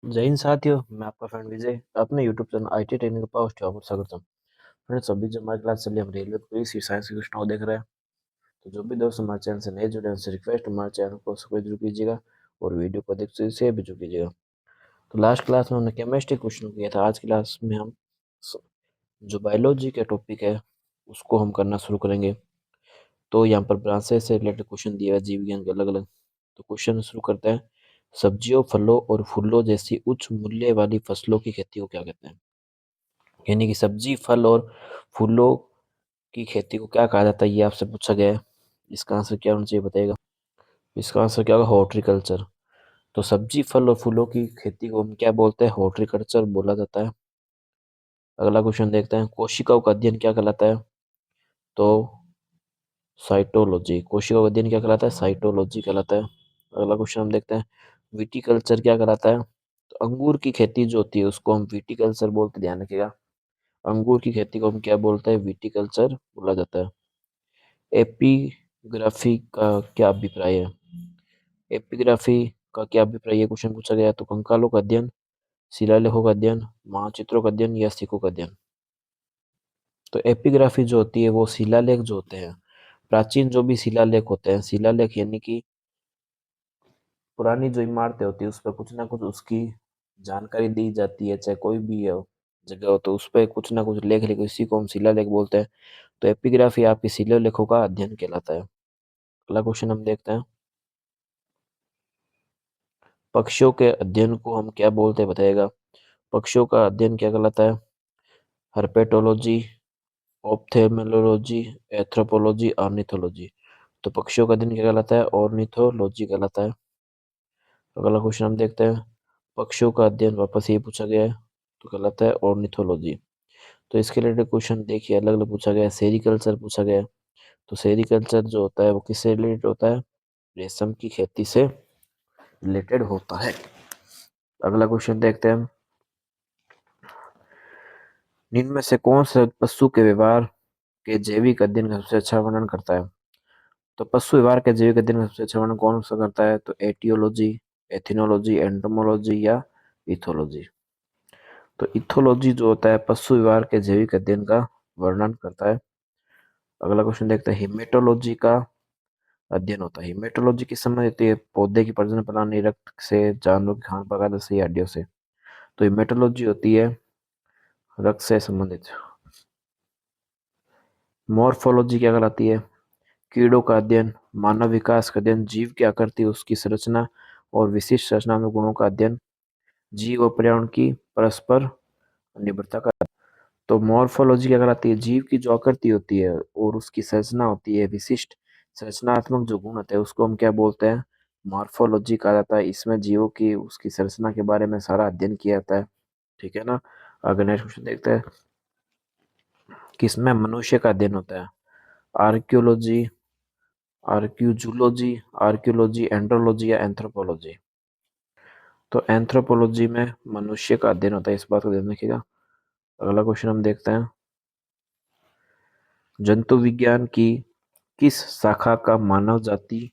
जय हिंद साथियों, मैं आपका फ्रेंड विजय अपने यूट्यूब चैनल IT ट्रेनिंग का होस्ट हूँ, स्वागत है। फ्रेंड्स, अभी जो हमारी क्लास चली हम रेलवे पुलिस साइंस के क्वेश्चन देख रहे हैं। तो जो भी दोस्त हमारे चैनल से नए जुड़े हैं उनसे रिक्वेस्ट हमारे चैनल को सब्सक्राइब जरूर कीजिएगा और वीडियो को देखते से भी जरूर कीजिएगा। तो लास्ट क्लास में हमने केमिस्ट्री क्वेश्चन किया था। आज की क्लास में हम जो बायोलॉजी का टॉपिक है उसको हम करना शुरू करेंगे। तो यहाँ पर ब्रांचेस से रिलेटेड क्वेश्चन दिया है, जीव विज्ञान के अलग अलग। तो क्वेश्चन शुरू करते हैं। सब्जियों, फलों और फूलों जैसी उच्च मूल्य वाली फसलों की खेती को क्या कहते हैं? यानी कि सब्जी, फल और फूलों की खेती को क्या कहा जाता है, ये आपसे पूछा गया है। इसका आंसर क्या होना चाहिए बताइएगा। इसका आंसर क्या होगा? हॉर्टिकल्चर। तो सब्जी, फल और फूलों की खेती को हम क्या बोलते हैं? हॉर्टिकल्चर बोला जाता है। अगला क्वेश्चन देखते हैं। कोशिकाओं का अध्ययन क्या कहलाता है? तो साइटोलॉजी। कोशिकाओं का अध्ययन क्या कहलाता है? साइटोलॉजी कहलाता है। अगला क्वेश्चन हम देखते हैं। विटीकल्चर क्या कहलाता है? तो अंगूर की खेती जो होती है उसको हम विटीकल्चर बोलते, ध्यान रखिएगा। अंगूर की खेती को हम क्या बोलते हैं? विटीकल्चर बोला जाता है। एपिग्राफी का क्या अभिप्राय है? एपिग्राफी का क्या अभिप्राय है, क्वेश्चन पूछा गया। तो कंकालों का अध्ययन, शिलालेखों का अध्ययन, मानचित्रों का अध्ययन या सिक्कों का अध्ययन। तो एपिग्राफी जो होती है वो शिलालेख जो होते हैं, प्राचीन जो भी शिलालेख होते हैं, शिलालेख यानी कि पुरानी जो इमारतें होती है उस पर कुछ ना कुछ उसकी जानकारी दी जाती है, चाहे कोई भी हो जगह हो तो उस पर कुछ ना कुछ लेख लिखो, इसी को हम शिलालेख बोलते हैं। तो एपिग्राफी आपकी शिलालेखों का अध्ययन कहलाता है। अगला क्वेश्चन हम देखते हैं। पक्षियों के अध्ययन को हम क्या बोलते हैं बताइएगा। पक्षियों का अध्ययन क्या कहलाता है? Herpetology, ophthalmology, anthropology, ornithology. तो पक्षियों का अध्ययन क्या कहलाता है? ऑर्निथोलॉजी कहलाता है। अगला क्वेश्चन हम देखते हैं। पक्षियों का अध्ययन वापस ये पूछा गया है तो कहलाता है ऑर्निथोलॉजी। तो इसके रिलेटेड क्वेश्चन देखिए, अलग अलग पूछा गया है। सेरिकल्चर पूछा गया है। तो सेरिकल्चर जो होता है वो किससे रिलेटेड होता है? रेशम की खेती से रिलेटेड होता है। अगला क्वेश्चन देखते हैं। निम्न में से कौन सा पशु के व्यवहार के जैविक अध्ययन का सबसे अच्छा वर्णन करता है? तो पशु व्यवहार के जैविक अध्ययन का सबसे अच्छा वर्णन कौन सा करता है? तो एटियोलॉजी, एथिनोलॉजी, एंटोमोलॉजी या इथोलॉजी। तो इथोलॉजी जो होता है पशु व्यवहार के जैविक अध्ययन का वर्णन करता है। अगला क्वेश्चन देखते हैं। हिमेटोलॉजी का अध्ययन होता है। हिमेटोलॉजी किस संबंधित होती है? पौधे की प्रजनन प्रणाली, रक्त से, जानवरों की खान पकाने से या हड्डियों से। तो हिमेटोलॉजी होती है रक्त से संबंधित। मॉर्फोलॉजी क्या कहलाती है? कीड़ों का अध्ययन, मानव विकास का अध्ययन, जीव की आकृति, उसकी संरचना और विशिष्ट संरचना में गुणों का अध्ययन, जीव और पर्यावरण की परस्पर निर्भरता का। तो मॉर्फोलॉजी क्या कहलाती है? जीव की जो आकृति होती है और उसकी संरचना होती है, विशिष्ट संरचनात्मक जो गुण होते हैं उसको हम क्या बोलते हैं? मॉर्फोलॉजी कहा जाता है। इसमें जीवों की उसकी संरचना के बारे में सारा अध्ययन किया जाता है। ठीक है ना। अगर नेक्स्ट क्वेश्चन देखते हैं। किसमें मनुष्य का अध्ययन होता है? आर्कियोलॉजी, आर्क्यूजूलॉजी, आर्कियोलॉजी, एंड्रोलॉजी या एंथ्रोपोलॉजी। तो एंथ्रोपोलॉजी में मनुष्य का अध्ययन होता है, इस बात को ध्यान रखिएगा। अगला क्वेश्चन हम देखते हैं। जंतु विज्ञान की किस शाखा का मानव जाति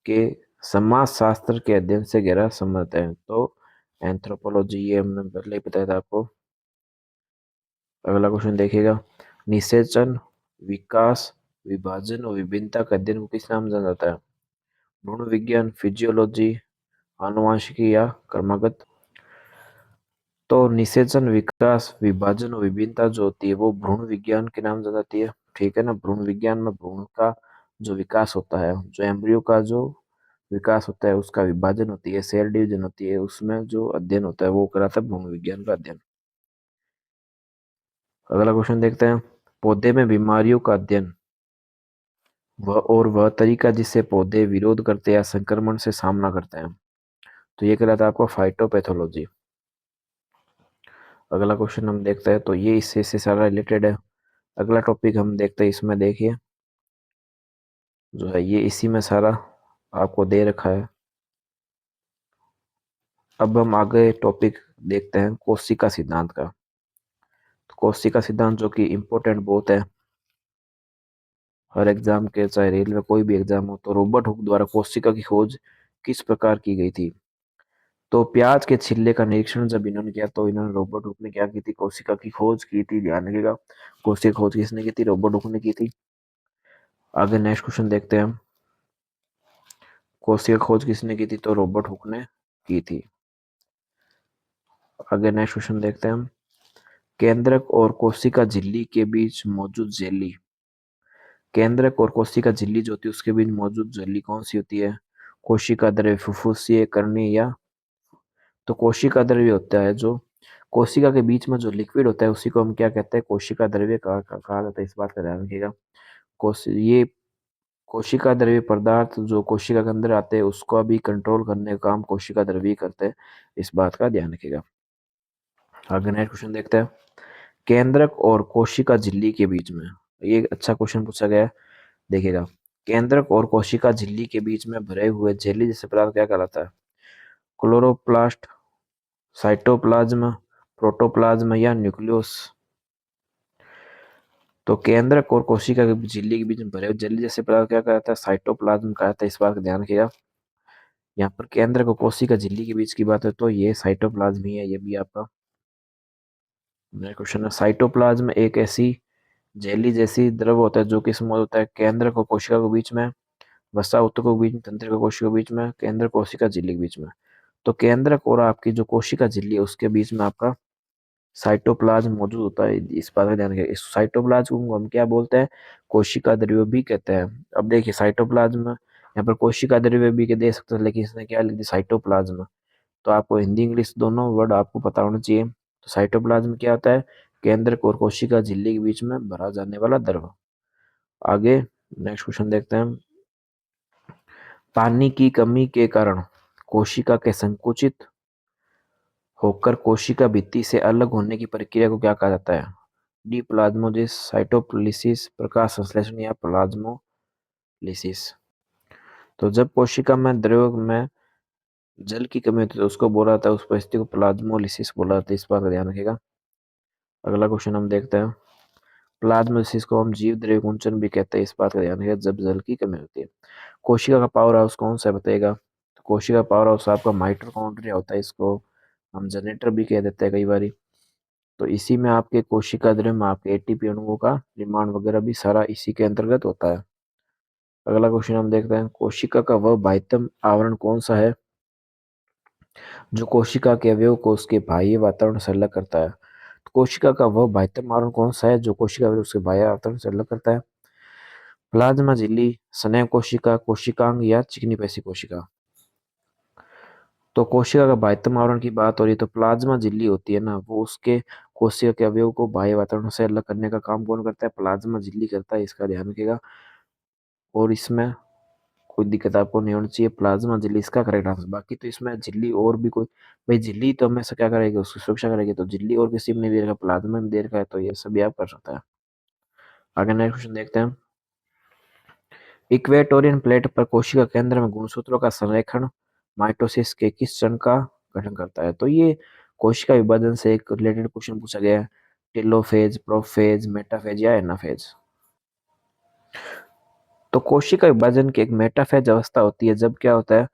के समाजशास्त्र के अध्ययन से गहरा संबंध है? तो एंथ्रोपोलॉजी, ये हमने पहले ही बताया था आपको। अगला क्वेश्चन देखिएगा। निषेचन, विकास, विभाजन और विभिन्नता का अध्ययन को किस नाम जाना जाता है? भ्रूण विज्ञान, फिजियोलॉजी, आनुवांशिकी या क्रमागत। तो निषेचन, विकास, विभाजन और विभिन्नता जो होती है वो भ्रूण विज्ञान के नाम से जाती है। ठीक है ना। भ्रूण विज्ञान में भ्रूण का जो विकास होता है, जो एम्ब्रियो का जो विकास होता है, उसका विभाजन होती है, सेल डिवीजन होती है, उसमें जो अध्ययन होता है वो कराता है भ्रूण विज्ञान का अध्ययन। अगला क्वेश्चन देखते हैं। पौधे में बीमारियों का अध्ययन वह तरीका जिससे पौधे विरोध करते हैं या संक्रमण से सामना करते हैं, तो ये कहलाता है आपको फाइटोपैथोलॉजी। अगला क्वेश्चन हम देखते हैं। तो ये इससे सारा रिलेटेड है। अगला टॉपिक हम देखते हैं। इसमें देखिए जो है ये इसी में सारा आपको दे रखा है। अब हम आगे टॉपिक देखते हैं कोशिका सिद्धांत का। तो कोशिका सिद्धांत जो कि इम्पोर्टेंट बहुत है हर एग्जाम के, चाहे रेलवे कोई भी एग्जाम हो। तो रॉबर्ट हुक द्वारा कोशिका की खोज किस प्रकार की गई थी? तो प्याज के छिलके का निरीक्षण जब इन्होंने किया तो इन्होंने रॉबर्ट हुक ने क्या की थी, कोशिका की खोज की थी। ध्यान रखिएगा, कोशिका खोज किसने की थी, रॉबर्ट हुक ने की थी। आगे नेक्स्ट क्वेश्चन देखते हैं हम, कोशिका खोज किसने की थी, तो रॉबर्ट हुक ने की थी। आगे नेक्स्ट क्वेश्चन देखते हैं हम, केंद्रक और कोशिका झिल्ली के बीच मौजूद झिल्ली, केंद्रक और कोशिका झिल्ली जो होती है उसके बीच मौजूद झिल्ली कौन सी होती है, कोशिका द्रव्य, फुफ्फुसीय, कर्णीय या, तो कोशिका द्रव्य होता है जो कोशिका के बीच में जो लिक्विड होता है उसी को हम क्या कहते हैं, कोशिका द्रव्य कहा जाता है। इस बात का ध्यान रखिएगा। ये कोशिका द्रव्य पदार्थ जो कोशिका के अंदर आते हैं उसको भी कंट्रोल करने का काम कोशिका द्रव्य करते हैं। इस बात का ध्यान रखिएगा। आगे नेक्स्ट क्वेश्चन देखते हैं, केंद्रक और कोशिका झिल्ली के बीच में, ये अच्छा क्वेश्चन पूछा गया है। देखिएगा, केंद्रक और कोशिका झिल्ली के बीच में भरे हुए झिल्ली जैसे पदार्थ क्या कहलाता है, क्लोरोप्लास्ट, साइटोप्लाज्म, प्रोटोप्लाज्म या न्यूक्लियस। तो केंद्रक और कोशिका के झिल्ली के बीच में भरे हुए झिल्ली जैसे पदार्थ क्या कहलाता है, साइटोप्लाज्म कहलाता है। इस बात का ध्यान रखिएगा। यहाँ पर केंद्रक और कोशिका झिल्ली के बीच की बात है तो ये साइटोप्लाज्म ही है। ये भी आपका नेक्स्ट क्वेश्चन है, साइटोप्लाज्म एक ऐसी जेली जैसी द्रव होता है जो किस मौजूद होता है, केंद्रक और कोशिका के बीच में, वसा ऊतकों के बीच में, तंत्रिका कोशिका के बीच में, केंद्र कोशिका झिल्ली के बीच में। तो केंद्रक और आपकी जो कोशिका झिल्ली है उसके बीच में आपका साइटोप्लाज्म मौजूद होता है। इस बात का ध्यान रखिए। इस साइटोप्लाज्म को हम क्या बोलते हैं, कोशिका द्रव्य भी कहते हैं। अब देखिए साइटोप्लाज्म यहाँ पर कोशिका द्रव्य भी के दे सकते हैं लेकिन इसने क्या लिख दिया, साइटोप्लाज्म। तो आपको हिंदी इंग्लिश दोनों वर्ड आपको पता होना चाहिए। तो साइटोप्लाज्म क्या होता है, केंद्रक और कोशिका झिल्ली के बीच में भरा जाने वाला द्रव। आगे नेक्स्ट क्वेश्चन देखते हैं, पानी की कमी के कारण कोशिका के संकुचित होकर कोशिका भित्ति से अलग होने की प्रक्रिया को क्या कहा जाता है, डी प्लाज्मोलिसिस, साइटोलिसिस, प्रकाश संश्लेषण या प्लाज्मोलिसिस। तो जब कोशिका में द्रव में जल की कमी होती है तो उसको बोला जाता है, उस परिस्थिति को प्लाज्मोलिसिस बोला जाता है। इस बात का ध्यान रखिएगा। अगला क्वेश्चन हम देखते हैं, प्लाज्मोलिसिस को हम जीव द्रव्य कुंचन भी कहते हैं। इस बात का ध्यान रखिएगा जब जल की कमी होती है। कोशिका का पावर हाउस कौन सा बताएगा, तो कोशिका पावर हाउस आपका माइटोकॉन्ड्रिया होता है। इसको हम जनरेटर भी कह देते हैं कई बार। तो इसी में आपके कोशिका द्रव्य में आपके एटीपी अणुओं का निर्माण वगैरह भी सारा इसी के अंतर्गत होता है। अगला क्वेश्चन हम देखते हैं, कोशिका का वह बाह्यतम आवरण कौन सा है जो कोशिका के अवयव को उसके बाह्य वातावरण से अलग करता है, तो कोशिका का वह बाह्यतम आवरण कौन सा है जो कोशिका अवयव उसके बाह्य वातावरण से अलग करता है, प्लाज्मा झिल्ली, स्नेह कोशिका, कोशिकांग या चिकनी पेशी कोशिका। तो कोशिका का बाह्यतम आवरण की बात हो रही है तो प्लाज्मा झिल्ली होती है ना, वो उसके कोशिका के अवयव को बाह्य वातावरण से अलग करने का काम कौन करता है, प्लाज्मा झिल्ली करता है। इसका ध्यान रखिएगा और इसमें कोई दिक्कत आपको नहीं होनी चाहिए, प्लाज्मा झिल्ली इसका करेक्ट आंसर। बाकी तो इसमें झिल्ली और भी कोई, भाई झिल्ली तो हमेशा क्या करेगी, उसकी सुरक्षा करेगी। तो झिल्ली और किसी में नहीं दे रखा, प्लाज्मा में दे रखा है, तो ये सभी आप कर सकते हैं। आगे नेक्स्ट क्वेश्चन देखते हैं, इक्वेटोरियन प्लेट पर कोशिका केंद्र में गुणसूत्रों का संरेखण माइटोसिस के किस चरण का गठन करता है, तो ये कोशिका विभाजन से एक रिलेटेड क्वेश्चन पूछा गया है, टेलोफेज, प्रोफेज, मेटाफेज या एनाफेज। तो कोशिका विभाजन की एक मेटाफेज अवस्था होती है जब क्या होता है,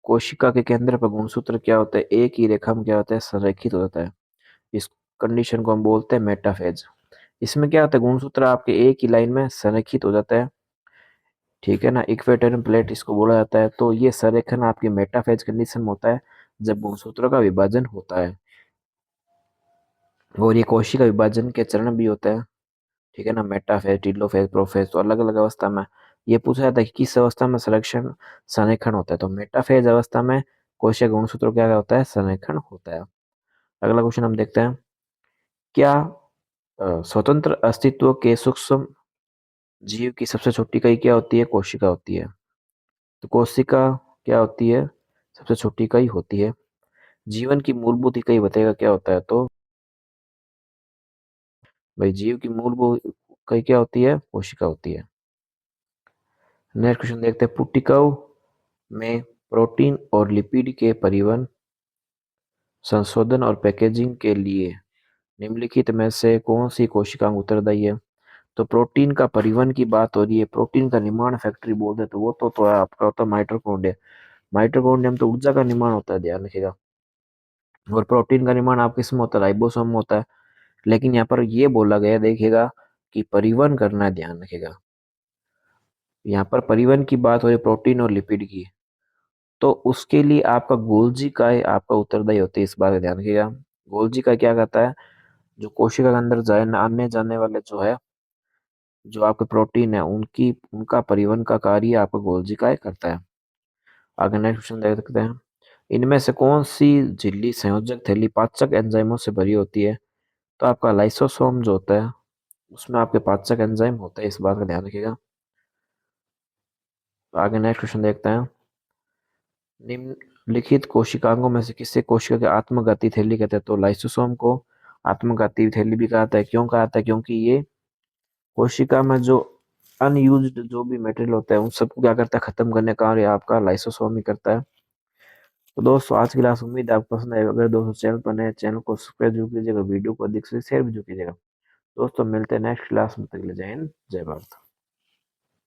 कोशिका के केंद्र पर गुणसूत्र क्या होता है, एक ही रेखा में क्या होता है, संरेखित हो जाता है। इस कंडीशन को हम बोलते हैं मेटाफेज। इसमें क्या होता है, गुणसूत्र आपके एक ही लाइन में संरेखित हो जाता है, ठीक है ना, इक्वेटोरियल प्लेट इसको बोला जाता है। तो ये संरेखन आपकी मेटाफेज कंडीशन में होता है जब गुणसूत्रों का विभाजन होता है। और ये कोशिका विभाजन के चरण भी होता है, ठीक है ना, मेटाफेज, टीलोफेज, प्रोफेज। तो अलग अलग अवस्था में ये पूछा जाता है कि किस अवस्था में संरक्षण संरेखण होता है, तो मेटाफेज अवस्था में कोशिका गुणसूत्र क्या होता है, संरेखण होता है। अगला क्वेश्चन हम देखते हैं, क्या स्वतंत्र अस्तित्व के सूक्ष्म जीव की सबसे छोटी इकाई क्या होती है, कोशिका होती है। तो कोशिका क्या होती है, सबसे छोटी इकाई होती है। जीवन की मूलभूत इकाई बताएगा क्या होता है, तो भाई जीव की मूलभूत इकाई क्या होती है, कोशिका होती है। नेक्स्ट क्वेश्चन देखते हैं, पुटिकव में प्रोटीन और लिपिड के परिवहन, संशोधन और पैकेजिंग के लिए निम्नलिखित में से कौन सी कोशिकांग उत्तरदायी है। तो प्रोटीन का परिवहन की बात हो रही है, प्रोटीन का निर्माण फैक्ट्री बोलते हैं तो वो तो है आपका होता है माइटोकॉन्ड्रिया। माइटोकॉन्ड्रिया में तो ऊर्जा का निर्माण होता है, ध्यान रखिएगा। और प्रोटीन का निर्माण आप किस में होता है, राइबोसोम में होता है। लेकिन यहाँ पर ये बोला गया देखिएगा कि परिवहन करना है, ध्यान रखिएगा। यहाँ पर परिवहन की बात हो रही है प्रोटीन और लिपिड की, तो उसके लिए आपका गोल्जी काय आपका उत्तरदायी होती है, इस बात का ध्यान रखिएगा। गोल्जी का क्या कहता है, जो कोशिका के अंदर जाए आने जाने वाले जो है, जो आपके प्रोटीन है उनकी उनका परिवहन का कार्य आपका गोल्जी काय करता है। आगे नेक्स्ट क्वेश्चन देख सकते हैं, इनमें से कौन सी झिल्ली संयोजक थैली पाचक एंजाइमों से भरी होती है। तो आपका लाइसोसोम जो होता है उसमें आपके पाचक एंजाइम होता है, इस बात का ध्यान रखिएगा। आगे नेक्स्ट क्वेश्चन देखते हैं, निम्नलिखित कोशिकांगों में से किसे कोशिका के आत्मघाती थैली कहते हैं। तो लाइसोसोम को आत्मघाती थैली भी कहा जाता है। क्यों कहा जाता है, क्योंकि ये कोशिका में जो अनयूज्ड जो भी मटेरियल होता है उन सबको क्या करता है, खत्म करने का कार्य आपका लाइसोसोम ही करता है। तो दोस्तों आज की क्लास उम्मीद है आपको पसंद आएगा। अगर दोस्तों चैनल पर नए, चैनल को सब्सक्राइब जरूर कीजिएगा, वीडियो को अधिक से शेयर भी जरूर कीजिएगा। दोस्तों मिलते हैं नेक्स्ट क्लास में, तक के लिए जय हिंद जय भारत।